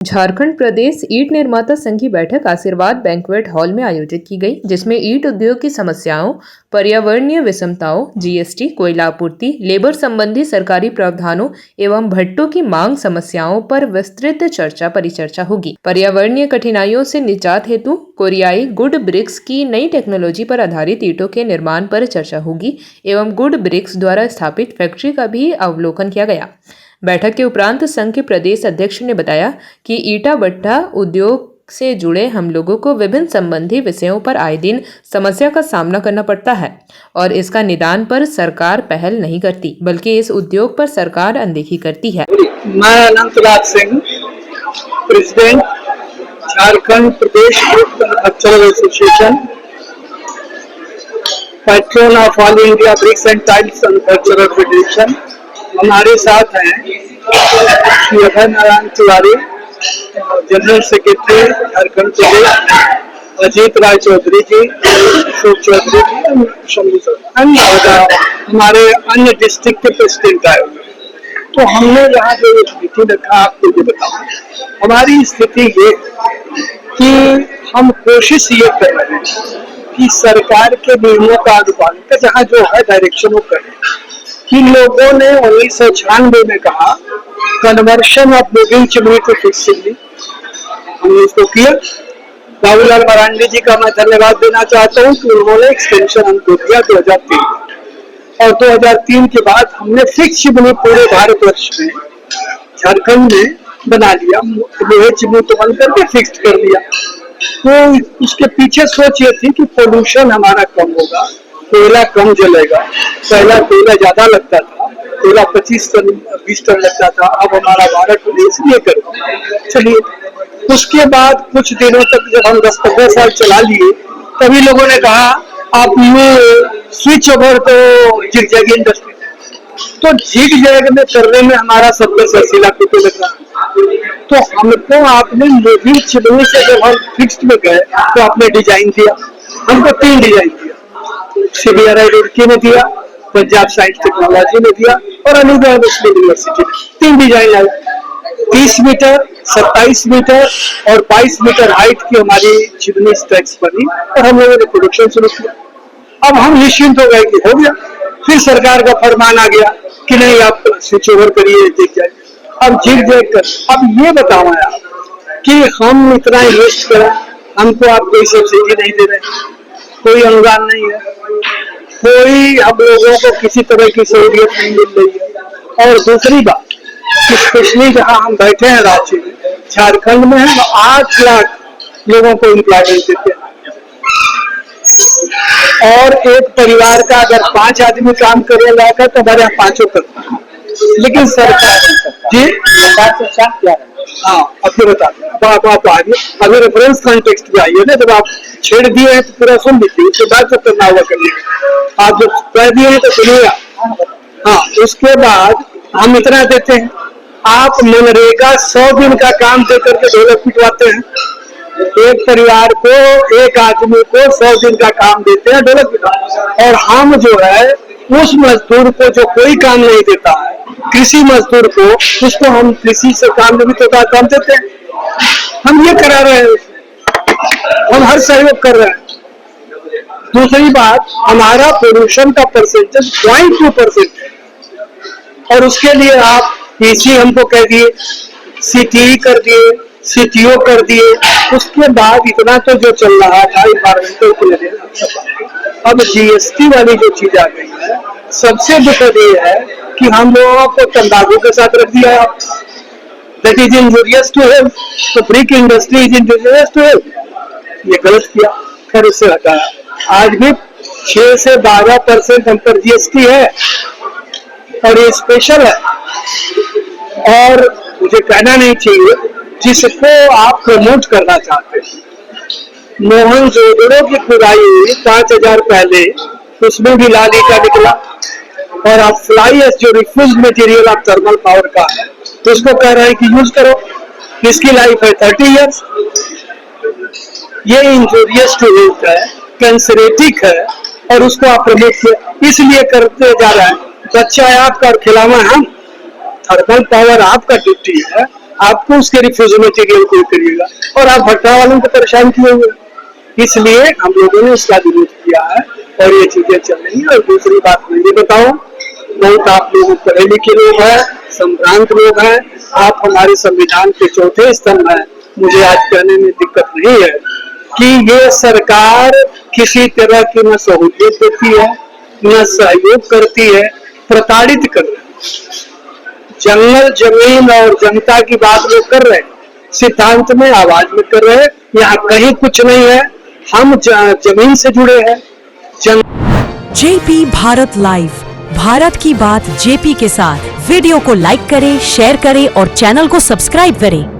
झारखंड प्रदेश ईंट निर्माता संघ की बैठक आशीर्वाद बैंक्वेट हॉल में आयोजित की गई, जिसमें ईंट उद्योग की समस्याओं, पर्यावरणीय विषमताओं, जीएसटी, कोयला आपूर्ति, लेबर संबंधी सरकारी प्रावधानों एवं भट्टों की मांग समस्याओं पर विस्तृत परिचर्चा होगी। पर्यावरणीय कठिनाइयों से निजात हेतु कोरियाई गुड ब्रिक्स की नई टेक्नोलॉजी पर आधारित ईंटों के निर्माण पर चर्चा होगी एवं गुड ब्रिक्स द्वारा स्थापित फैक्ट्री का भी अवलोकन किया गया। बैठक के उपरांत संघ के प्रदेश अध्यक्ष ने बताया कि ईंटा भट्टा उद्योग से जुड़े हम लोगों को विभिन्न संबंधी विषयों पर आए दिन समस्या का सामना करना पड़ता है और इसका निदान पर सरकार पहल नहीं करती, बल्कि इस उद्योग पर सरकार अनदेखी करती है। मैं Anantraj Singh, president Jharkhand Pradesh manufacturer association, patron of all India bricks and tiles manufacturer federation. हमारे साथ हैं Shri Abhay Narayan Tiwari, general secretary Jharkhand Pradesh, Ajit Rai Chaudhary ji, Ashok Chaudhary ji, Shambhu sir, हमारे अन्य डिस्ट्रिक्ट के प्रेसिडेंट आए हुए। तो हमने यहाँ जो मीटिंग रखा, आपको ये बताऊं, हमारी स्थिति ये कि हम कोशिश ये कर रहे हैं कि सरकार के नियमों का अनुपालन जहाँ जो है डायरेक्शन वो करें। कि लोगों ने 1996 में कहा conversion of moving chimney to fixed chimney, हमने इसको किया। बाबूलाल मरांडी जी का मैं धन्यवाद देना चाहता हूँ कि उन्होंने एक्सटेंशन हमको दिया 2003 और 2003 के बाद हमने फिक्स चिमनी पूरे भारतवर्ष में झारखंड में बना लिया। लोहे चिमनी तो बंद करके फिक्स्ड कर दिया। तो उसके पीछे सोच ये थी कि पोल्यूशन हमारा कम होगा, कोयला कम जलेगा। पहला कोयला ज्यादा लगता था, कोयला 25 टन 20 टन लगता था, अब हमारा 12 टन, इसलिए करो। चलिए, उसके बाद कुछ दिनों तक जब हम 10-15 साल चला लिए, तभी लोगों ने कहा आप ये स्विच ओवर तो जिग-जैग इंडस्ट्री, तो जिग-जैग में करने में हमारा 70-80 लाख रुपये लग रहा। तो हमको आपने लोही चिमनी से जब हम फिक्स्ड में गए तो आपने डिजाइन दिया, हमको 3 डिजाइन दिया। CBRI रुड़की ने दिया, पंजाब साइंस टेक्नोलॉजी ने दिया और अलीगढ़ मुस्लिम यूनिवर्सिटी ने 3 डिजाइन आए। 30 मीटर, 27 मीटर और 22 मीटर हाइट की हमारी चिमनी स्टैक्स बनी और हम लोगों ने प्रोडक्शन शुरू किया। अब हम निश्चिंत हो गए कि हो गया। फिर सरकार का फरमान आ गया कि नहीं, आप स्विच ओवर करिए, जिग जाए। अब जिग जैग कर, अब ये बताओ आप कि हम इतना इन्वेस्ट करें, हमको आप कोई सब्सिडी नहीं दे रहे, कोई अनुदान नहीं है, कोई हम लोगों को किसी तरह की सहूलियत नहीं मिल रही है। और दूसरी बात, स्पेशली जहां हम बैठे हैं राज्य में, झारखंड में हम 8 लाख लोगों को एम्प्लॉयमेंट देते हैं और एक परिवार का अगर 5 आदमी काम करने लायक है तो हमारे यहाँ 5 करते। लेकिन सरकार जी क्या है? हाँ, अब ये बता दें, आप आगे अभी रेफरेंस कॉन्टेक्स्ट पे आइए ना। जब आप छेड़ दिए हैं तो पूरा सुन लीजिए, उसके बाद जब करना हुआ करिए। आप जब कह दिए हैं तो सुनिएगा। हाँ, उसके बाद हम इतना देते हैं, आप मनरेगा 100 दिन का काम दे करके ढोलक पिटवाते हैं। एक परिवार को, एक आदमी को 100 दिन का काम देते हैं ढोलक पिटवाते, और हम जो है उस मजदूर को जो कोई काम नहीं देता है, कृषि मजदूर को, उसको हम कृषि से काम निमित्त होता काम देते हैं। हम ये करा रहे हैं, हम हर सहयोग कर रहे हैं। दूसरी बात, हमारा पोल्यूशन का परसेंटेज 0.2% है और उसके लिए आप पीसी हमको कह दिए, CTE कर दिए, CTO कर दिए। उसके बाद इतना तो जो चल रहा था इन्वायरमेंटल के लिए, अब GST वाली जो चीज आ गई है, सबसे दुखद ये है कि हम लोगों को तंबाकू के साथ रख दिया है। That is injurious to health, तो brick industry is injurious to health, ये गलत किया, फिर उससे हटाया। आज भी 6 से 12% हम पर GST है और ये स्पेशल है। और मुझे कहना नहीं चाहिए, जिसको आप प्रमोट करना चाहते हैं, मोहनजोदड़ो की खुदाई हुई 5000 पहले, उसमें भी लाल ईंटा निकला। और आप फ्लाई एश जो रिफ्यूज मटेरियल आप थर्मल पावर का है, तो उसको कह रहे हैं कि यूज करो, इसकी लाइफ है 30 इयर्स। ये इंजूरियस टू हेल्थ है, कैंसरेटिक है और उसको आप प्रमोट किया, इसलिए करते जा रहे हैं। बच्चा है आपका और खिलावा हम, थर्मल पावर आपका ड्यूटी है, आपको उसके रिफ्यूज में चाहिए कोई करिएगा, और आप भट्टा वालों को परेशान किए हुए, इसलिए हम लोगों ने इसका विरोध किया है और ये चीजें चल रही है। और दूसरी बात मैं ये बताऊं, बहुत आप लोग पढ़े लिखे लोग हैं, संभ्रांत लोग हैं, आप हमारे संविधान के चौथे स्तंभ हैं, मुझे आज कहने में दिक्कत नहीं है कि ये सरकार किसी तरह की न सहूलियत देती है न सहयोग करती है, प्रताड़ित कर रहे हैं। जंगल जमीन और जनता की बात लोग कर रहे हैं, सिद्धांत में आवाज में कर रहे हैं, यहाँ कहीं कुछ नहीं है, हम जमीन से जुड़े हैं। जेपी भारत लाइव, भारत की बात जेपी के साथ। वीडियो को लाइक करें, शेयर करें और चैनल को सब्सक्राइब करें।